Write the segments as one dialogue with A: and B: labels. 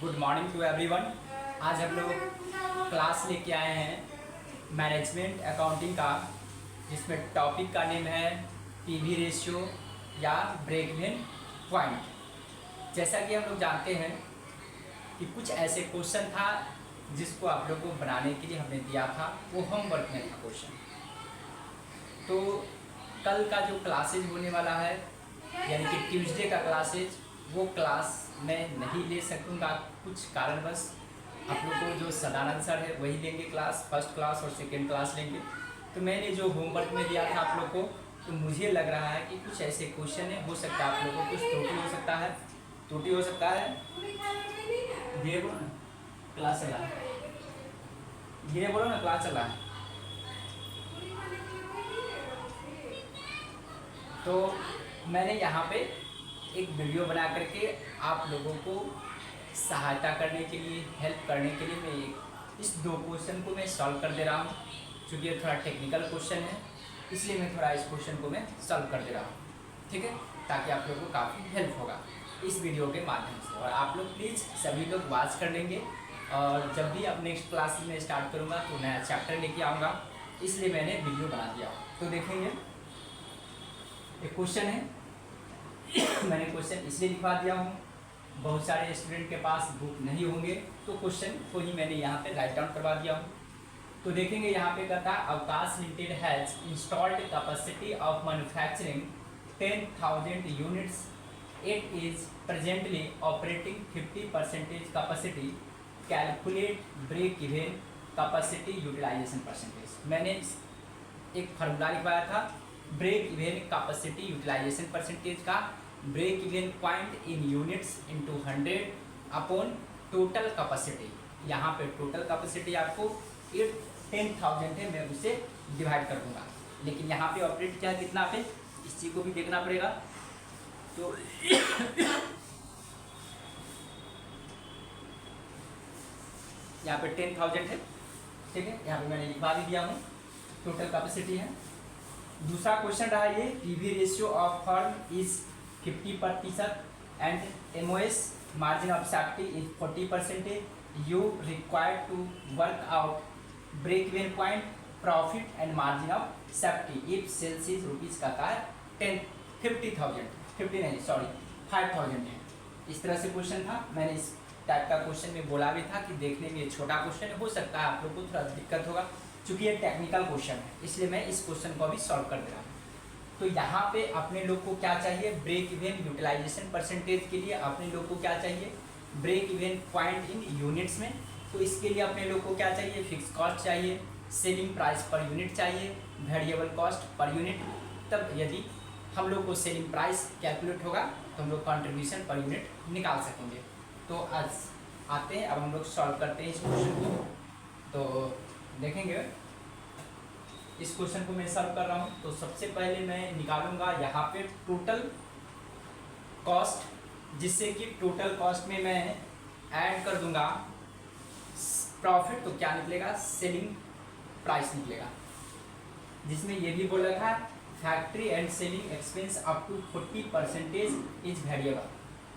A: Good morning to everyone. आज हम लोग क्लास लेके आए हैं मैनेजमेंट अकाउंटिंग का, जिसमें टॉपिक का नेम है पीवी रेशियो या ब्रेक इवन पॉइंट। जैसा कि हम लोग जानते हैं कि कुछ ऐसे क्वेश्चन था जिसको आप लोग को बनाने के लिए हमने दिया था, वो होमवर्क में था क्वेश्चन। तो कल का जो क्लासेज होने वाला है, यानी कि ट्यूसडे का क्लासेज, वो क्लास मैं नहीं ले सकूँगा कुछ कारणवश। आप लोग को जो सदानंद सर है वही लेंगे क्लास, फर्स्ट क्लास और सेकेंड क्लास लेंगे। तो मैंने जो होमवर्क में दिया था आप लोग को, तो मुझे लग रहा है कि कुछ ऐसे क्वेश्चन है, हो सकता है आप लोगों को कुछ त्रुटि हो सकता है। धीरे बोलो ना, क्लास चला है। धीरे बोलो ना, क्लास चला है। तो मैंने यहाँ पे एक वीडियो बना करके आप लोगों को सहायता करने के लिए, हेल्प करने के लिए मैं इस दो क्वेश्चन को मैं सॉल्व कर दे रहा हूँ। क्योंकि ये थोड़ा टेक्निकल क्वेश्चन है, इसलिए मैं थोड़ा इस क्वेश्चन को मैं सॉल्व कर दे रहा हूँ, ठीक है, ताकि आप लोगों को काफ़ी हेल्प होगा इस वीडियो के माध्यम से। और आप लोग प्लीज़ सभी लोग वॉच कर लेंगे, और जब भी अब नेक्स्ट क्लास में स्टार्ट करूँगा तो नया चैप्टर लेके आऊँगा, इसलिए मैंने वीडियो बना दिया। तो देखेंगे, एक क्वेश्चन है मैंने क्वेश्चन इसलिए लिखवा दिया हूँ, बहुत सारे स्टूडेंट के पास बुक नहीं होंगे, तो क्वेश्चन को ही मैंने यहाँ पे राइट डाउन करवा दिया हूँ। तो देखेंगे यहाँ पे कहता है, Avkash limited has installed capacity of manufacturing 10,000 units. It is presently operating 50% capacity. Calculate break even capacity utilisation percentage. मैंने एक फार्मूला लिखवाया था break even capacity utilisation percentage का, break even point in units into 100 upon total capacity. यहाँ पे total capacity आपको 10,000 है, मैं उसे डिवाइड कर दूंगा। लेकिन यहाँ पे ऑपरेट क्या है, कितना पे, इस चीज़ को भी देखना पड़ेगा। तो यहाँ पे 10,000 है, ठीक है, यहाँ पे मैंने लिखवा भी दिया हूँ, टोटल कैपेसिटी है। दूसरा क्वेश्चन रहा ये, PV ratio of firm is 50% and MOS margin of safety is 40%। You required to work out break even point, profit and margin of safety if sales is rupees का है 5,000 है। इस तरह से क्वेश्चन था। मैंने इस टाइप का क्वेश्चन में बोला भी था कि देखने में ये छोटा क्वेश्चन हो सकता है आप लोग को थोड़ा दिक्कत होगा, क्योंकि ये टेक्निकल क्वेश्चन है, इसलिए मैं इस क्वेश्चन को अभी सॉल्व कर दे रहा हूँ। तो यहाँ पे अपने लोग को क्या चाहिए, ब्रेक इवन यूटिलाइजेशन परसेंटेज के लिए अपने लोग को क्या चाहिए, break even point in units में। तो इसके लिए अपने लोग को क्या चाहिए, फिक्स कॉस्ट चाहिए, सेलिंग प्राइस पर यूनिट चाहिए, वेरिएबल कॉस्ट पर यूनिट। तब यदि हम लोग को सेलिंग प्राइस कैलकुलेट होगा तो हम लोग कंट्रीब्यूशन पर यूनिट निकाल सकेंगे। तो आज आते हैं, अब हम लोग सॉल्व करते हैं इस क्वेश्चन को। तो देखेंगे, इस क्वेश्चन को मैं सॉल्व कर रहा हूँ। तो सबसे पहले मैं निकालूंगा यहाँ पे टोटल कॉस्ट, जिससे कि टोटल कॉस्ट में मैं ऐड कर दूंगा प्रॉफिट। तो क्या निकलेगा, सेलिंग प्राइस निकलेगा, जिसमें ये भी बोला था factory and selling expense up to 40% is variable,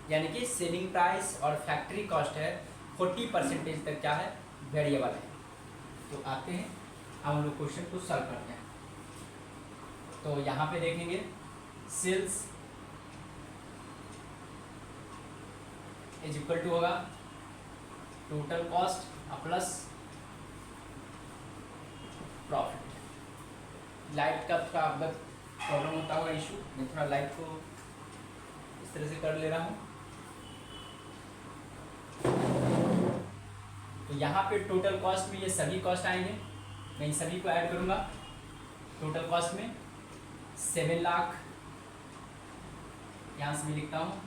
A: यानी कि सेलिंग प्राइस और फैक्ट्री कॉस्ट है 40% तक क्या है, वेरिएबल है। तो आते हैं, अब हम लोग क्वेश्चन को सॉल्व करते हैं। तो यहाँ पे देखेंगे, सेल्स इज इक्वल टू होगा total cost plus profit. Light का थोड़ा अवगत प्रॉब्लम होता होगा, इशू, मैं थोड़ा लाइट को इस तरह से कर ले रहा हूँ। तो यहाँ पे टोटल कॉस्ट में ये सभी कॉस्ट आएंगे, मैं इन सभी को ऐड करूँगा। टोटल कॉस्ट में 7 लाख, यहाँ से भी लिखता हूँ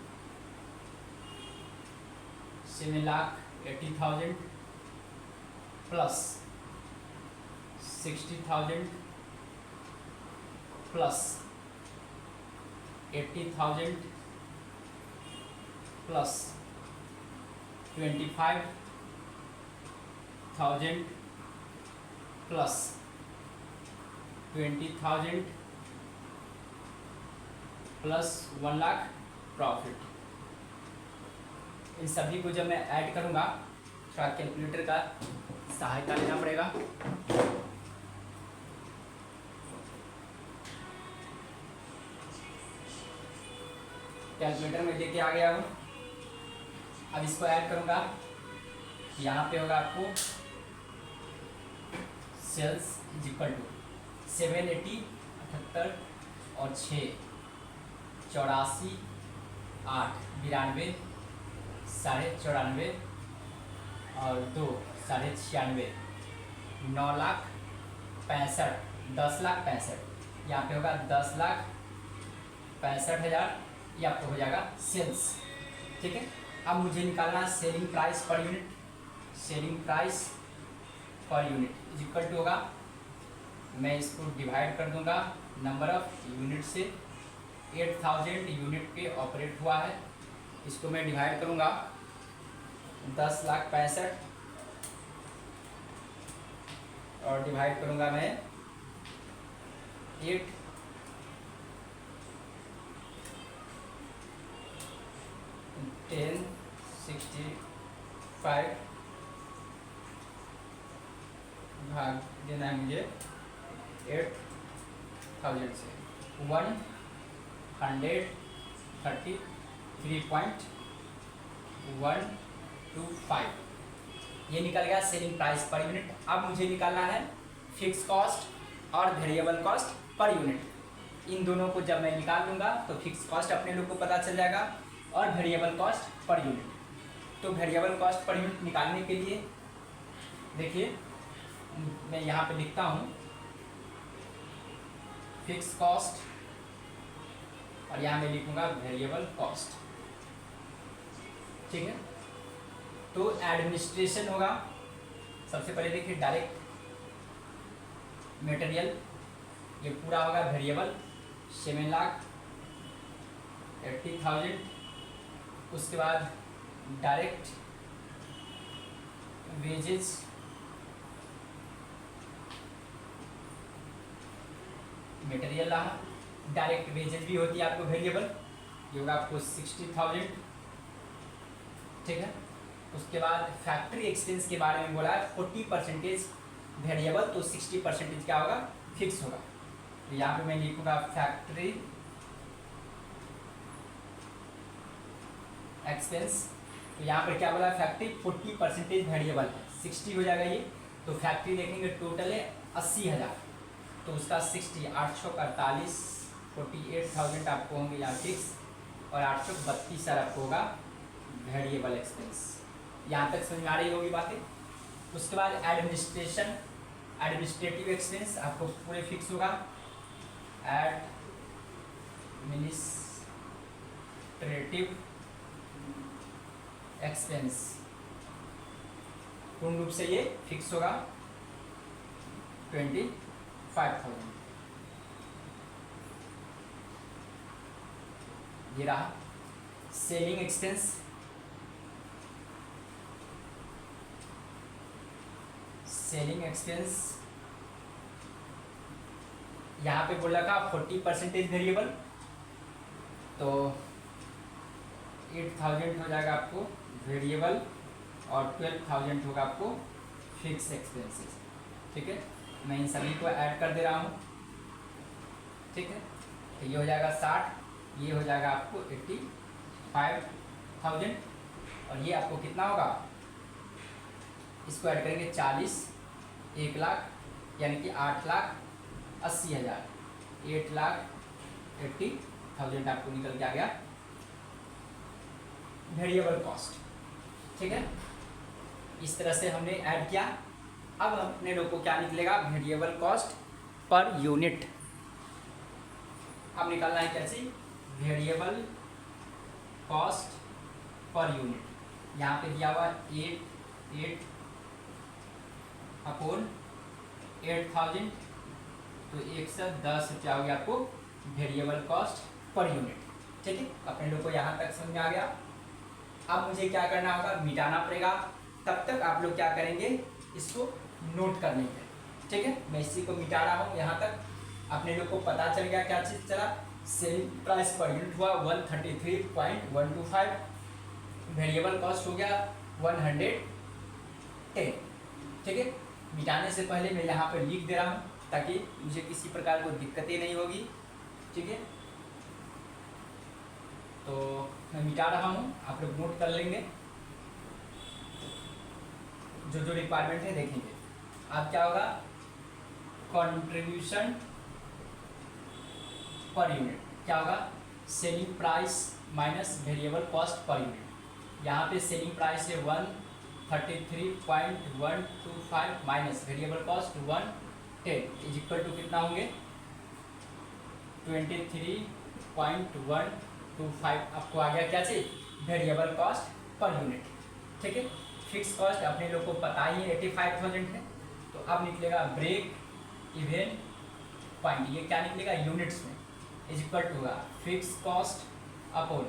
A: 7,80,000 plus 60,000 plus 80,000 plus 25,000 plus 20,000 plus 1 lakh profit. इन सभी को जब मैं ऐड करूँगा थोड़ा कैलकुलेटर का सहायता लेना पड़ेगा। कैलकुलेटर में लेके आ गया हूँ। अब इसको ऐड करूँगा। यहाँ पे होगा आपको सेल्स इज इक्वल टू 780 78 और 6 84 8 92 94.5 और 2 96.5 9,65,000 10,65,000। यहाँ पे होगा 10,65,000 ये आपको हो जाएगा सेल्स। ठीक है, अब मुझे निकालना है selling price per unit. Selling price per unit is equal to होगा, मैं इसको डिवाइड कर दूंगा नंबर ऑफ यूनिट से। 8,000 यूनिट पे ऑपरेट हुआ है, इसको मैं डिवाइड करूंगा 10,65,000 और डिवाइड करूंगा मैं 8 10 65 भाग देना है मुझे 8,000 से 133.125 ये निकल गया सेलिंग प्राइस पर यूनिट। अब मुझे निकालना है फिक्स कॉस्ट और वेरिएबल कॉस्ट पर यूनिट। इन दोनों को जब मैं निकाल लूँगा तो फिक्स कॉस्ट अपने लोग को पता चल जाएगा और वेरिएबल कॉस्ट पर यूनिट। तो वेरिएबल कॉस्ट पर यूनिट निकालने के लिए देखिए मैं यहाँ पे लिखता हूँ फिक्स कॉस्ट और यहाँ मैं लिखूँगा वेरिएबल कॉस्ट। ठीक है, तो एडमिनिस्ट्रेशन होगा सबसे पहले। देखिए डायरेक्ट मटेरियल ये पूरा होगा वेरिएबल 7,80,000। उसके बाद डायरेक्ट वेजेस मटेरियल रहा। डायरेक्ट वेजेस भी होती है आपको वेरिएबल, ये होगा आपको 60,000। ठीक है, उसके बाद फैक्ट्री एक्सपेंस के बारे में बोला है 40% वेरिएबल, तो 60% क्या होगा फिक्स होगा। तो यहाँ पे मैं लिखूँगा फैक्ट्री एक्सपेंस। तो यहाँ पर क्या बोला फैक्ट्री 40% वेरिएबल है, 60 हो जाएगा ये। तो फैक्ट्री देखेंगे टोटल है 80,000, तो उसका 60 848 48,000 आपको होंगे यहाँ फिक्स और 832 आपको होगा वेरिएबल एक्सपेंस। यहाँ तक समझ में आ रही होगी बातें। उसके बाद एडमिनिस्ट्रेटिव एक्सपेंस आपको पूरे फिक्स होगा। एडमिनिस्ट्रेटिव एक्सपेंस पूर्ण रूप से ये फिक्स होगा 25,000। ये रहा सेलिंग एक्सपेंस। सेलिंग एक्सपेंस यहाँ पे बोला था 40% वेरिएबल, तो 8,000 हो जाएगा आपको वेरिएबल और 12,000 होगा आपको फिक्स एक्सपेंसेस। ठीक है, मैं इन सभी को ऐड कर दे रहा हूँ। ठीक है, तो ये हो जाएगा 60, ये हो जाएगा आपको 85,000 और ये आपको कितना होगा, इसको ऐड करेंगे 40 1 लाख यानी कि 8,80,000 8,80,000 आपको निकल के आ गया वेरिएबल कॉस्ट। ठीक है, इस तरह से हमने ऐड किया। अब अपने लोग को क्या निकलेगा वेरिएबल कॉस्ट पर यूनिट। अब निकालना है कैसे वेरिएबल कॉस्ट पर यूनिट। यहाँ पे दिया हुआ 8/8,000, तो 110 रुपया हो गया आपको वेरिएबल कॉस्ट पर यूनिट। ठीक है, अपने लोग को यहाँ तक समझ में आ गया। अब मुझे क्या करना होगा, मिटाना पड़ेगा। तब तक आप लोग क्या करेंगे, इसको नोट कर लेंगे। ठीक है, मैं इसी को मिटा रहा हूँ। यहाँ तक अपने लोग को पता चल गया क्या चीज़ चला। सेलिंग प्राइस पर यूनिट हुआ 133.125, वेरिएबल कॉस्ट हो गया 110। ठीक है, मिटाने से पहले मैं यहाँ पर लिख दे रहा हूँ ताकि मुझे किसी प्रकार को दिक्कतें नहीं होगी। ठीक है, तो मैं मिटा रहा हूँ, आप लोग नोट कर लेंगे, जो जो रिक्वायरमेंट है देखेंगे। अब क्या होगा, कंट्रीब्यूशन पर यूनिट क्या होगा, selling price minus variable cost per unit. यहाँ पे सेलिंग प्राइस है 133.125 minus variable cost 110 is equal to कितना होंगे 23.125। आपको आ गया क्या चाहिए, वेरिएबल कॉस्ट पर यूनिट। ठीक है, फिक्स कॉस्ट अपने लोग को पता ही है 85,000 है, तो अब निकलेगा ब्रेक इवन पॉइंट, ये क्या निकलेगा यूनिट्स में, इज इक्वल टू होगा fix cost upon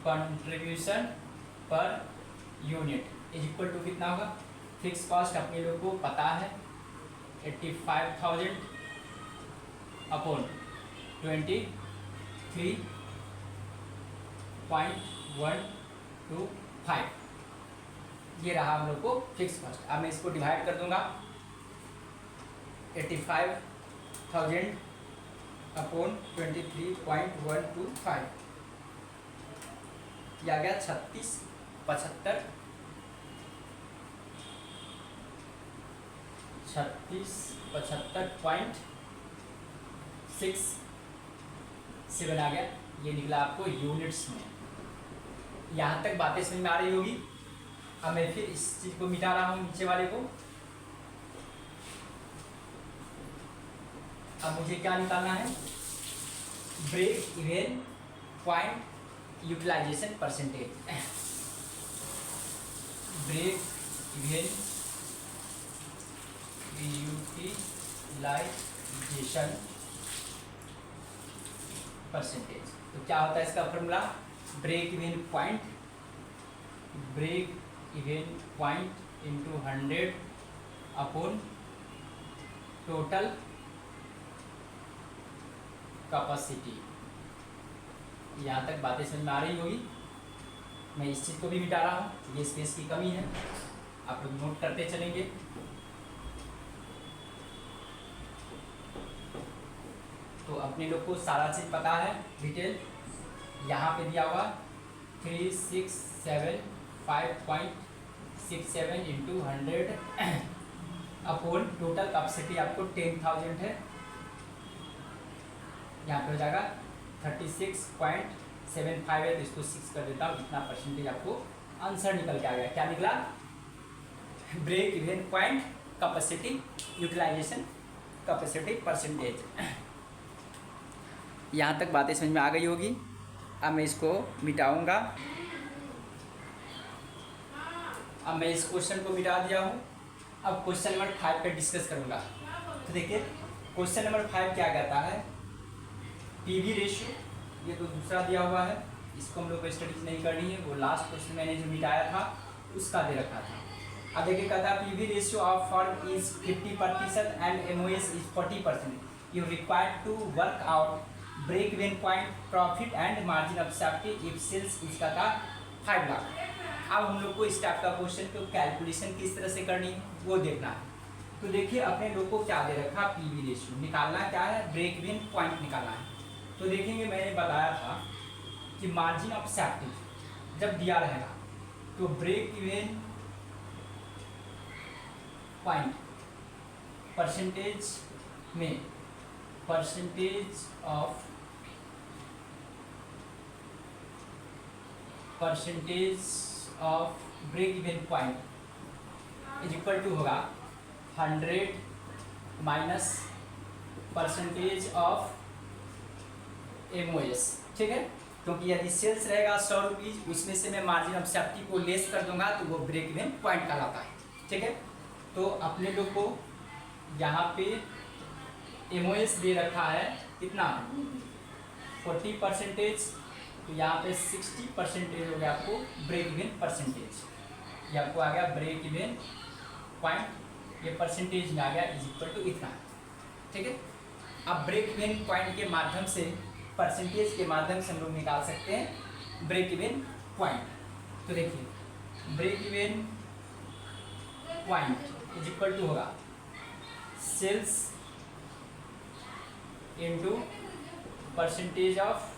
A: contribution per unit is equal to कितना होगा, फिक्स कॉस्ट अपने लोग को पता है 85,000 अपॉन 23.125, ये रहा हम लोग को फिक्स कॉस्ट। अब मैं इसको डिवाइड कर दूंगा 85,000 अपॉन 23.125, यह आ गया 3675.67 आ गया, ये निकला आपको यूनिट्स में। यहाँ तक बातें समझ में आ रही होगी। अब मैं फिर इस चीज को मिटा रहा हूँ नीचे वाले को। अब मुझे क्या निकालना है, break even point utilisation percentage, break even utilisation percentage. तो क्या होता है इसका formula, break even point into 100 upon total capacity. यहाँ तक बातें समझ में आ रही होगी। मैं इस चीज़ को भी मिटा रहा हूँ, ये स्पेस की कमी है, आप लोग नोट करते चलेंगे। तो अपने लोग को सारा चीज़ पता है डिटेल, यहाँ पे दिया हुआ 367.5.67 इंटू 100 अपॉन टोटल कैपेसिटी आपको 10,000 है, यहाँ पे हो जाएगा 36.75 है, तो इसको 6 कर देता हूँ, इतना परसेंटेज आपको आंसर निकल के आ गया। क्या निकला, break even point capacity utilisation capacity percentage. यहाँ तक बातें समझ में आ गई होगी। अब मैं इसको मिटाऊंगा। अब मैं इस क्वेश्चन को मिटा दिया हूँ। अब क्वेश्चन नंबर 5 पे डिस्कस करूँगा। तो देखिए क्वेश्चन नंबर 5 क्या कहता है, पीवी रेशियो, ये तो दूसरा दिया हुआ है, इसको हम लोग को स्टडीज नहीं करनी है, वो लास्ट क्वेश्चन मैंने जो मिटाया था उसका दे रखा था। अब देखिए कहता है PV ratio of firm is 50% and MOS is 40%, you required to work out break even point profit and margin of safety if sales इसका था 5 लाख। अब हम लोग को इस टाइप का क्वेश्चन को कैलकुलेशन किस तरह से करनी है वो देखना है। तो देखिए अपने लोग को क्या दे रखा, पीवी रेशियो निकालना क्या है, ब्रेक इवन पॉइंट निकालना है। तो देखेंगे मैंने बताया था कि मार्जिन ऑफ सेफ्टी जब दिया रहेगा तो ब्रेक इवन पॉइंट परसेंटेज में percentage of break even point is equal to होगा 100 माइनस परसेंटेज ऑफ एमओएस। ठीक है, क्योंकि यदि सेल्स रहेगा 100 रुपीज़, उसमें से मैं मार्जिन ऑफ सेफ्टी को लेस कर दूंगा तो वो ब्रेक इवन पॉइंट कहलाता है। ठीक है, तो अपने लोग को यहाँ पे एमओएस दे रखा है कितना 40%, तो यहाँ पे 60% हो गया आपको ब्रेक इवन परसेंटेज, ये आपको आ गया ब्रेक इवन पॉइंट, ये परसेंटेज में आ गया इज इक्वल टू इतना। ठीक है, अब ब्रेक इवन पॉइंट के माध्यम से, परसेंटेज के माध्यम से हम लोग निकाल सकते हैं ब्रेक इवन पॉइंट। तो देखिए break even point is equal to होगा sales into percentage of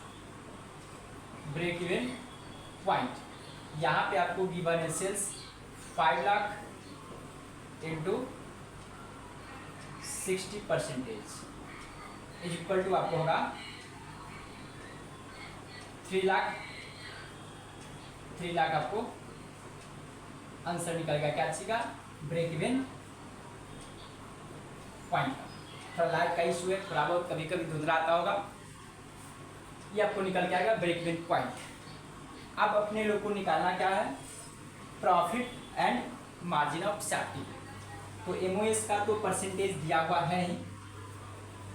A: break even point. यहाँ पे आपको गिवन है sales 5 lakh into 60% is equal to आपको होगा 3 लाख। 3 लाख आपको आंसर निकलेगा क्या चीज का, ब्रेक इवन पॉइंट का। थोड़ा लाइट का इशू है, थोड़ा बहुत कभी कभी धुंधला आता होगा, ये आपको निकल के आएगा ब्रेक इवन पॉइंट। अब अपने लोग को निकालना क्या है, profit and margin of safety. तो एमओएस का तो परसेंटेज दिया हुआ है ही,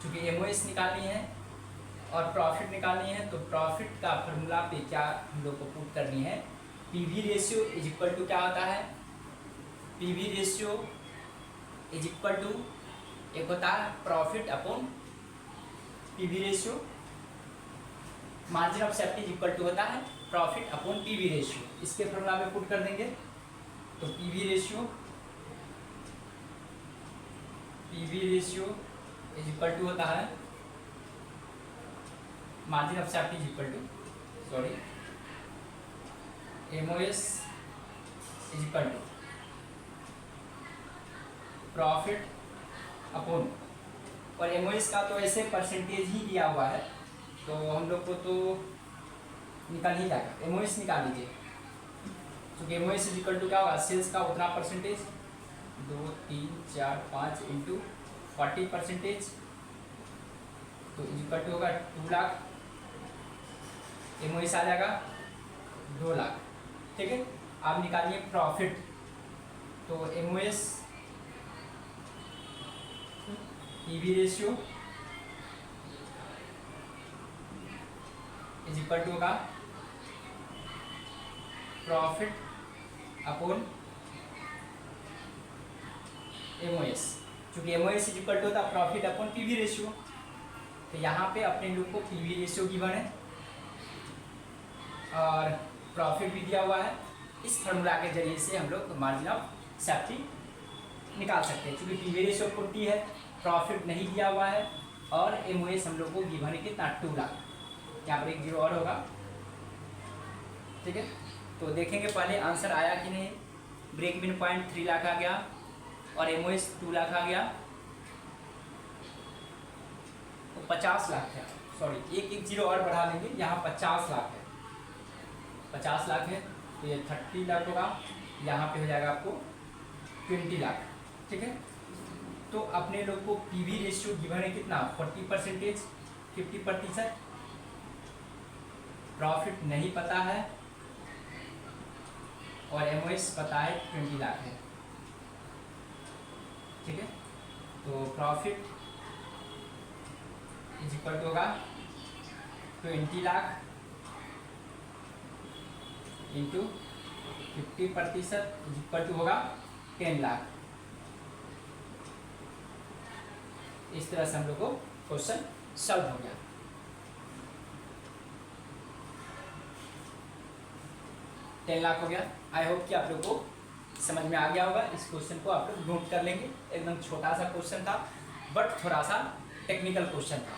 A: क्योंकि एमओएस निकालनी है और प्रॉफिट निकालनी है। तो प्रॉफिट का फॉर्मूला पे क्या हम लोग को पुट करनी है, PV ratio is equal to क्या होता है, PV ratio is equal to एक होता है profit upon PV ratio, margin of safety is equal to होता है प्रॉफिट अपॉन पीवी रेशियो। इसके फॉर्मूला में पुट कर देंगे तो PV ratio is equal to होता है margin of safety is equal to sorry MOS is equal to profit upon, और एमओएस का तो ऐसे परसेंटेज ही दिया हुआ है तो हम लोग को तो निकल ही जाएगा। एमओएस निकाल लीजिए, क्योंकि एमओएस इज इक्वल टू क्या होगा, सेल्स का उतना परसेंटेज 2 3 4 5 इंटू 40%, तो इज इक्वल टू होगा 2 लाख। एमओएस आ जाएगा 2 लाख, ठीक है। आप निकालिए प्रॉफिट, तो MOS PV ratio is equal to होगा प्रॉफिट अपॉन एमओएस, क्योंकि एमओएस इज इक्वल टू होता है प्रॉफिट अपॉन पीवी रेशियो। तो यहाँ पे अपने लोग को पीवी रेशियो गिवन है और प्रॉफिट भी दिया हुआ है। इस फॉर्मूला के जरिए से हम लोग मार्जिन ऑफ सेफ्टी निकाल सकते हैं, क्योंकि पीवी रेशियो 40 है, प्रॉफिट नहीं दिया हुआ है और एमओएस हम लोग को गिवन है कितना 2 लाख। यहाँ पर एक जीरो और होगा, ठीक है। तो देखेंगे पहले आंसर आया कि नहीं। ब्रेक इवन पॉइंट 3 लाख आ गया और एमओएस 2 लाख आ गया, तो 50 लाख है, सॉरी एक जीरो और बढ़ा लेंगे, यहाँ 50 लाख है, 50 लाख है तो ये 30 लाख होगा, यहाँ पे हो जाएगा आपको 20 लाख, ठीक है। तो अपने लोग को पीवी रेशियो गिवन है कितना 40%, 50%, प्रॉफिट नहीं पता है और एमओएस पता है 20 लाख है, ठीक है। तो प्रॉफिट इज इक्वल टू होगा 20 lakh into 50% is equal to होगा 10 लाख। इस तरह से हम लोग को क्वेश्चन सॉल्व हो गया। $10 लाख हो गया। आई होप कि आप लोग को समझ में आ गया होगा। इस क्वेश्चन को आप लोग नोट कर लेंगे, एकदम छोटा सा क्वेश्चन था बट थोड़ा सा टेक्निकल क्वेश्चन था।